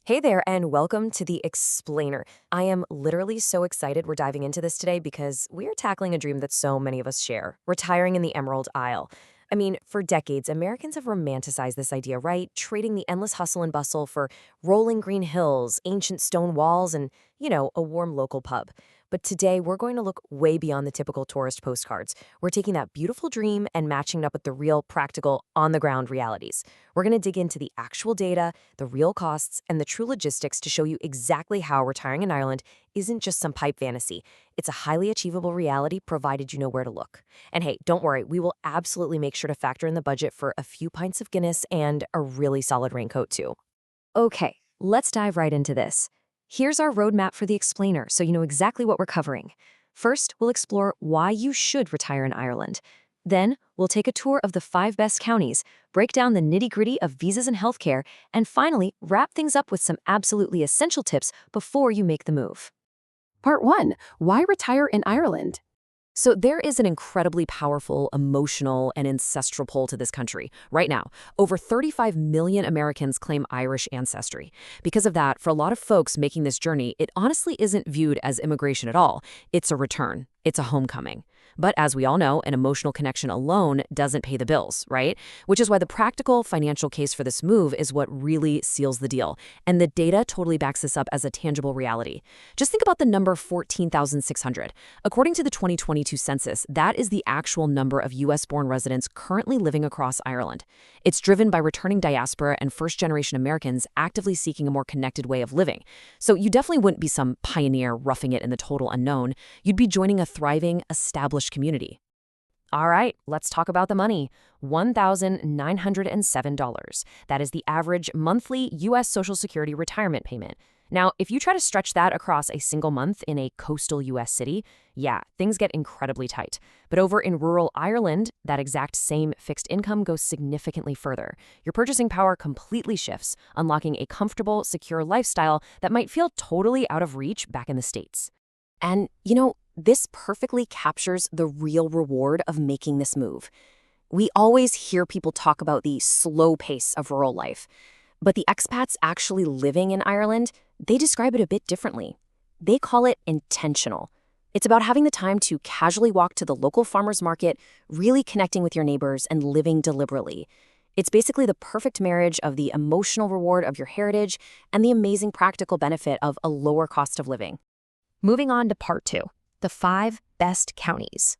Hey there, and welcome to The Explainer. I am literally so excited we're diving into this today because we are tackling a dream that so many of us share: retiring in the Emerald Isle. I mean, for decades, Americans have romanticized this idea, right? Trading the endless hustle and bustle for rolling green hills, ancient stone walls, and, a warm local pub. But today, we're going to look way beyond the typical tourist postcards. We're taking that beautiful dream and matching it up with the real, practical, on the ground realities. We're going to dig into the actual data, the real costs, and the true logistics to show you exactly how retiring in Ireland isn't just some pipe fantasy. It's a highly achievable reality provided you know where to look. And hey, don't worry, we will absolutely make sure to factor in the budget for a few pints of Guinness and a really solid raincoat too. Okay, let's dive right into this. Here's our roadmap for the explainer so you know exactly what we're covering. First, we'll explore why you should retire in Ireland. Then, we'll take a tour of the 5 best counties, break down the nitty-gritty of visas and healthcare, and finally, wrap things up with some absolutely essential tips before you make the move. Part 1. Why retire in Ireland? So there is an incredibly powerful, emotional, and ancestral pull to this country. Right now, over 35 million Americans claim Irish ancestry. Because of that, for a lot of folks making this journey, it honestly isn't viewed as immigration at all. It's a return. It's a homecoming. But as we all know, an emotional connection alone doesn't pay the bills, right? Which is why the practical financial case for this move is what really seals the deal. And the data totally backs this up as a tangible reality. Just think about the number 14,600. According to the 2022 census, that is the actual number of U.S.-born residents currently living across Ireland. It's driven by returning diaspora and first-generation Americans actively seeking a more connected way of living. So you definitely wouldn't be some pioneer roughing it in the total unknown. You'd be joining a thriving, established community. All right, let's talk about the money. $1,907. That is the average monthly U.S. Social Security retirement payment. Now, if you try to stretch that across a single month in a coastal U.S. city, yeah, things get incredibly tight. But over in rural Ireland, that exact same fixed income goes significantly further. Your purchasing power completely shifts, unlocking a comfortable, secure lifestyle that might feel totally out of reach back in the States. And, this perfectly captures the real reward of making this move. We always hear people talk about the slow pace of rural life, but the expats actually living in Ireland, they describe it a bit differently. They call it intentional. It's about having the time to casually walk to the local farmer's market, really connecting with your neighbors and living deliberately. It's basically the perfect marriage of the emotional reward of your heritage and the amazing practical benefit of a lower cost of living. Moving on to part 2. The 5 best counties.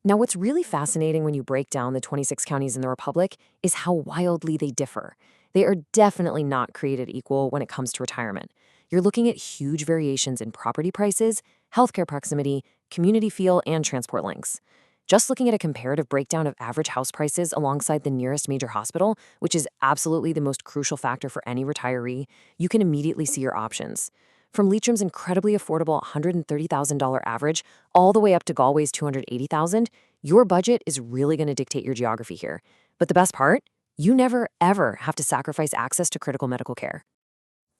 Now, what's really fascinating when you break down the 26 counties in the Republic is how wildly they differ. They are definitely not created equal when it comes to retirement. You're looking at huge variations in property prices, healthcare proximity, community feel, and transport links. Just looking at a comparative breakdown of average house prices alongside the nearest major hospital, which is absolutely the most crucial factor for any retiree, you can immediately see your options. From Leitrim's incredibly affordable $130,000 average all the way up to Galway's $280,000, your budget is really going to dictate your geography here. But the best part? You never, ever have to sacrifice access to critical medical care.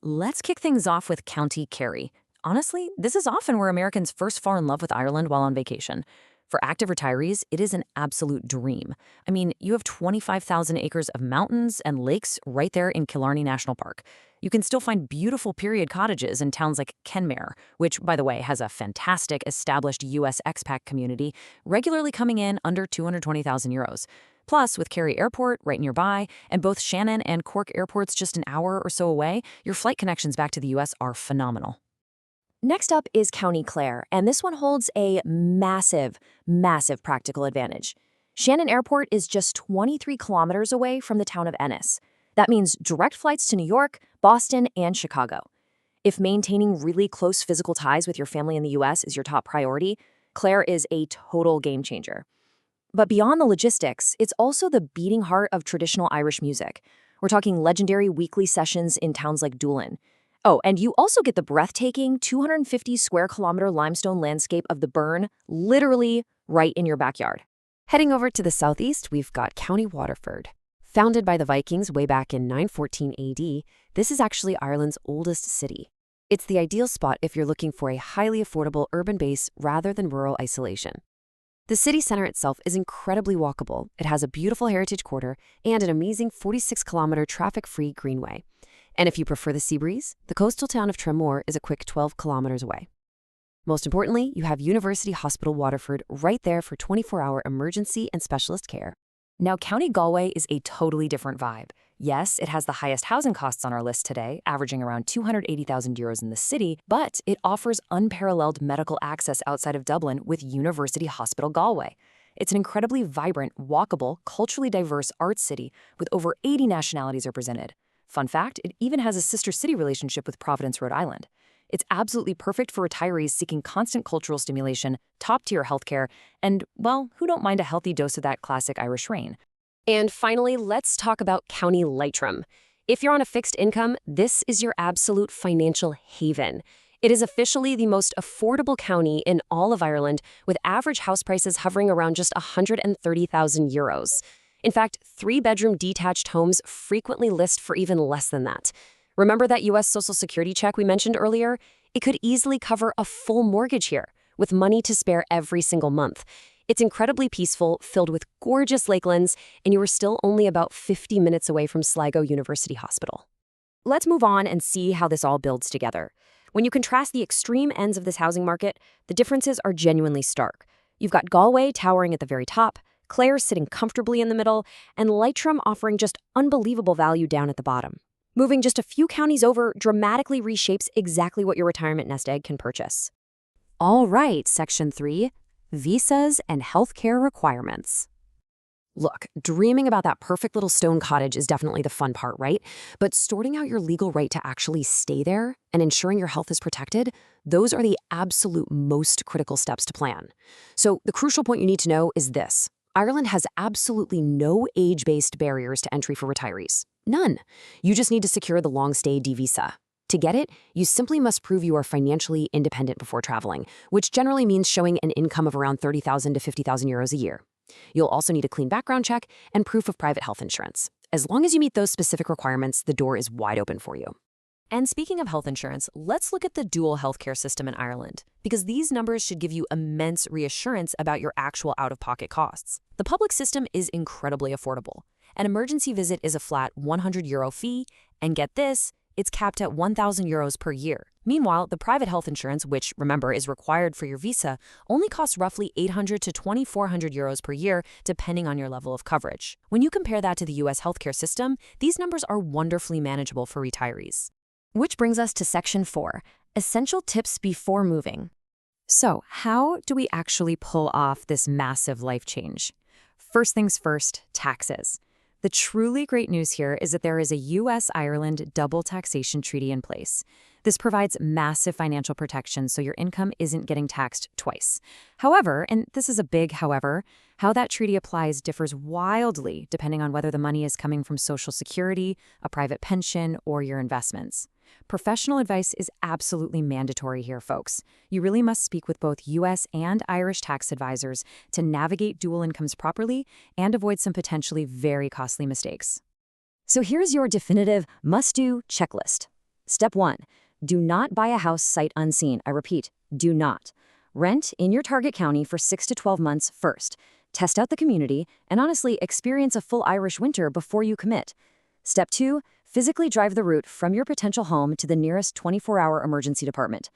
Let's kick things off with County Kerry. Honestly, this is often where Americans first fall in love with Ireland while on vacation. For active retirees, it is an absolute dream. I mean, you have 25,000 acres of mountains and lakes right there in Killarney National Park. You can still find beautiful period cottages in towns like Kenmare, which, by the way, has a fantastic established U.S. expat community, regularly coming in under 220,000 euros. Plus, with Kerry Airport right nearby, and both Shannon and Cork airports just an hour or so away, your flight connections back to the U.S. are phenomenal. Next up is County Clare, and this one holds a massive, massive practical advantage. Shannon Airport is just 23 kilometers away from the town of Ennis. That means direct flights to New York, Boston, and Chicago. If maintaining really close physical ties with your family in the U.S. is your top priority, Clare is a total game changer. But beyond the logistics, it's also the beating heart of traditional Irish music. We're talking legendary weekly sessions in towns like Doolin. Oh, and you also get the breathtaking 250 square kilometer limestone landscape of the Burn, literally right in your backyard. Heading over to the southeast, we've got County Waterford. Founded by the Vikings way back in 914 AD, this is actually Ireland's oldest city. It's the ideal spot if you're looking for a highly affordable urban base rather than rural isolation. The city center itself is incredibly walkable. It has a beautiful heritage quarter and an amazing 46-kilometer traffic-free greenway. And if you prefer the sea breeze, the coastal town of Tramore is a quick 12 kilometers away. Most importantly, you have University Hospital Waterford right there for 24-hour emergency and specialist care. Now, County Galway is a totally different vibe. Yes, it has the highest housing costs on our list today, averaging around €280,000 in the city, but it offers unparalleled medical access outside of Dublin with University Hospital Galway. It's an incredibly vibrant, walkable, culturally diverse arts city with over 80 nationalities represented. Fun fact, it even has a sister city relationship with Providence, Rhode Island. It's absolutely perfect for retirees seeking constant cultural stimulation, top-tier healthcare, and, well, who don't mind a healthy dose of that classic Irish rain? And finally, let's talk about County Leitrim. If you're on a fixed income, this is your absolute financial haven. It is officially the most affordable county in all of Ireland, with average house prices hovering around just €130,000. In fact, 3-bedroom detached homes frequently list for even less than that. Remember that U.S. Social Security check we mentioned earlier? It could easily cover a full mortgage here, with money to spare every single month. It's incredibly peaceful, filled with gorgeous lakelands, and you are still only about 50 minutes away from Sligo University Hospital. Let's move on and see how this all builds together. When you contrast the extreme ends of this housing market, the differences are genuinely stark. You've got Galway towering at the very top, Clare sitting comfortably in the middle, and Leitrim offering just unbelievable value down at the bottom. Moving just a few counties over dramatically reshapes exactly what your retirement nest egg can purchase. All right, Section 3, visas and healthcare requirements. Look, dreaming about that perfect little stone cottage is definitely the fun part, right? But sorting out your legal right to actually stay there and ensuring your health is protected, those are the absolute most critical steps to plan. So the crucial point you need to know is this. Ireland has absolutely no age-based barriers to entry for retirees. None. You just need to secure the long-stay D visa. To get it, you simply must prove you are financially independent before traveling, which generally means showing an income of around €30,000 to €50,000 a year. You'll also need a clean background check and proof of private health insurance. As long as you meet those specific requirements, the door is wide open for you. And speaking of health insurance, let's look at the dual healthcare system in Ireland, because these numbers should give you immense reassurance about your actual out-of-pocket costs. The public system is incredibly affordable. An emergency visit is a flat €100 fee, and get this, it's capped at €1,000 per year. Meanwhile, the private health insurance, which, remember, is required for your visa, only costs roughly €800 to €2,400 per year, depending on your level of coverage. When you compare that to the U.S. healthcare system, these numbers are wonderfully manageable for retirees. Which brings us to Section 4, Essential Tips Before Moving. So, how do we actually pull off this massive life change? First things first, taxes. The truly great news here is that there is a U.S.-Ireland double taxation treaty in place. This provides massive financial protection so your income isn't getting taxed twice. However, and this is a big however, how that treaty applies differs wildly depending on whether the money is coming from Social Security, a private pension, or your investments. Professional advice is absolutely mandatory here, folks. You really must speak with both U.S. and Irish tax advisors to navigate dual incomes properly and avoid some potentially very costly mistakes. So here's your definitive must-do checklist. Step 1. Do not buy a house sight unseen. I repeat, do not. Rent in your target county for 6 to 12 months first. Test out the community and honestly experience a full Irish winter before you commit. Step 2. Physically drive the route from your potential home to the nearest 24-hour emergency department.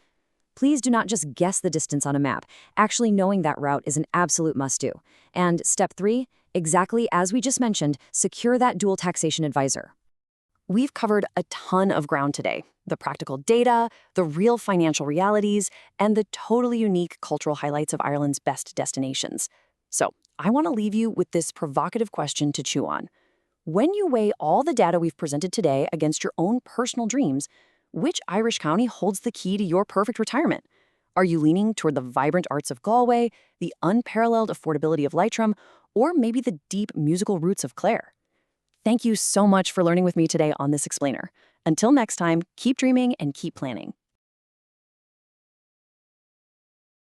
Please do not just guess the distance on a map. Actually knowing that route is an absolute must-do. And Step 3, exactly as we just mentioned, secure that dual taxation advisor. We've covered a ton of ground today. The practical data, the real financial realities, and the totally unique cultural highlights of Ireland's best destinations. So I want to leave you with this provocative question to chew on. When you weigh all the data we've presented today against your own personal dreams, which Irish county holds the key to your perfect retirement? Are you leaning toward the vibrant arts of Galway, the unparalleled affordability of Leitrim, or maybe the deep musical roots of Clare? Thank you so much for learning with me today on This Explainer. Until next time, keep dreaming and keep planning.